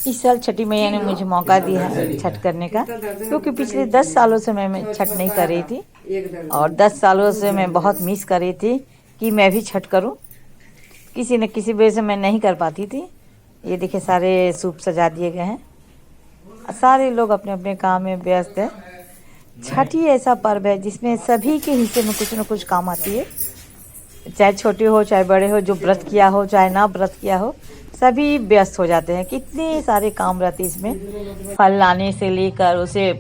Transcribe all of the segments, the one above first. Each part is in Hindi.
इस साल छठी मैया ने मुझे मौका दिया है छठ करने का, क्योंकि पिछले 10 सालों से मैं छठ नहीं कर रही थी और 10 सालों से मैं बहुत मिस कर रही थी कि मैं भी छठ करूं। किसी न किसी वजह से मैं नहीं कर पाती थी। ये देखिए सारे सूप सजा दिए गए हैं, सारे लोग अपने अपने काम में व्यस्त हैं। छठ ही ऐसा पर्व है जिसमें सभी के हिस्से में कुछ न कुछ काम आती है, चाहे छोटे हो चाहे बड़े हो, जो व्रत किया हो चाहे ना व्रत किया हो, सभी व्यस्त हो जाते हैं। कितने सारे काम रहते हैं इसमें, फल लाने से लेकर उसे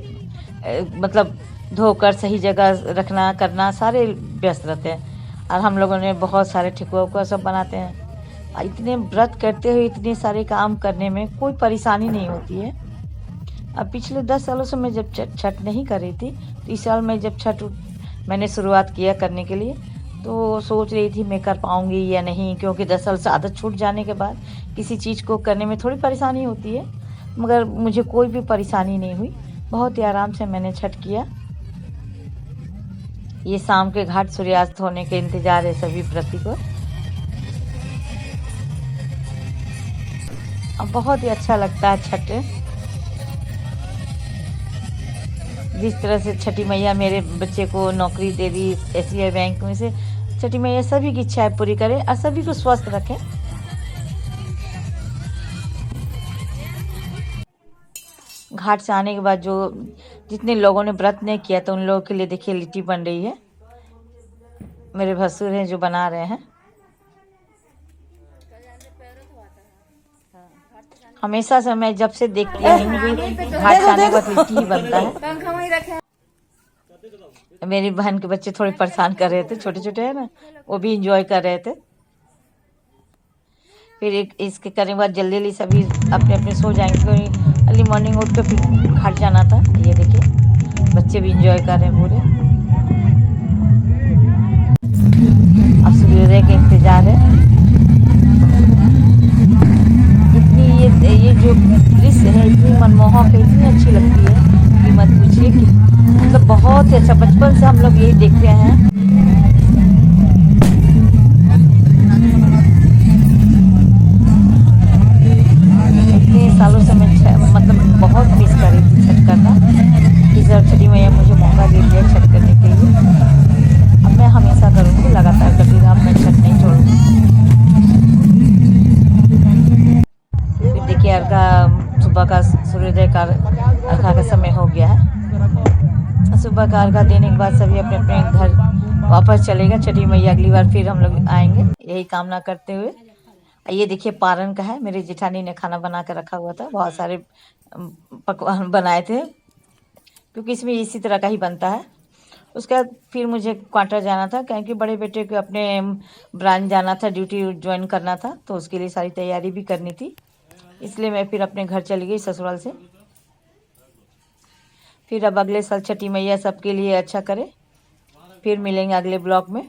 मतलब धोकर सही जगह रखना करना, सारे व्यस्त रहते हैं। और हम लोगों ने बहुत सारे ठेकुआ उकुआ सब बनाते हैं। इतने व्रत करते हुए इतने सारे काम करने में कोई परेशानी नहीं होती है। अब पिछले 10 सालों से मैं जब छठ नहीं कर रही थी, तो इस साल मैं जब छठ मैंने शुरुआत किया करने के लिए, तो सोच रही थी मैं कर पाऊँगी या नहीं, क्योंकि 10 साल से आदत छूट जाने के बाद किसी चीज़ को करने में थोड़ी परेशानी होती है। मगर मुझे कोई भी परेशानी नहीं हुई, बहुत ही आराम से मैंने छठ किया। ये शाम के घाट सूर्यास्त होने के इंतज़ार है सभी व्रती को। अब बहुत ही अच्छा लगता है छठ। जिस तरह से छठी मैया मेरे बच्चे को नौकरी दे दी एसबीआई बैंक में से, छठी मैया सभी की इच्छाएं पूरी करे और सभी को स्वस्थ रखें। घाट से आने के बाद जो जितने लोगों ने व्रत नहीं किया तो उन लोगों के लिए देखिए लिट्टी बन रही है। मेरे भसुर हैं जो बना रहे हैं। हमेशा से मैं जब से देखती आई हूँ घाट से आने के बाद लिट्टी ही बनता है। मेरी बहन के बच्चे थोड़े परेशान कर रहे थे, छोटे छोटे हैं ना, वो भी इंजॉय कर रहे थे। फिर इसके करने के बाद जल्दी जल्दी सभी अपने अपने सो जाएंगे, अर्ली मॉर्निंग उठ कर फिर घाट जाना था। ये देखिए बच्चे भी इंजॉय कर रहे हैं पूरे। अब सूर्योदय का इंतजार है। इतनी ये जो दृश्य है इतनी मनमोहक है, इतनी अच्छी लगती है कि मत पूछिए। कि मतलब बहुत ही अच्छा, बचपन से हम लोग यही देखते हैं। इतने सालों से मैं मतलब बहुत मिस कर रही थी छठ करना। इस बार छठी मैया मुझे मौका दे दिया छठ करने के लिए। अब मैं हमेशा करूँगी, लगातार करती रहा, मैं छठ नहीं छोड़ूंगी। फिर देखिए अर्घा सुबह का सूर्योदय का अर्घा का समय हो गया है। सुबह का अर्घा देने के बाद सभी अपने अपने घर वापस चलेगा। छठी मैया अगली बार फिर हम लोग आएंगे, यही कामना करते हुए। ये देखिए पारण का है, मेरे जेठानी ने खाना बना कर रखा हुआ था, बहुत सारे पकवान बनाए थे, क्योंकि इसमें इसी तरह का ही बनता है। उसके बाद फिर मुझे क्वार्टर जाना था, क्योंकि बड़े बेटे को अपने ब्रांच जाना था, ड्यूटी ज्वाइन करना था, तो उसके लिए सारी तैयारी भी करनी थी। इसलिए मैं फिर अपने घर चली गई ससुराल से। फिर अब अगले साल छठी मैया सबके लिए अच्छा करे। फिर मिलेंगे अगले ब्लॉग में।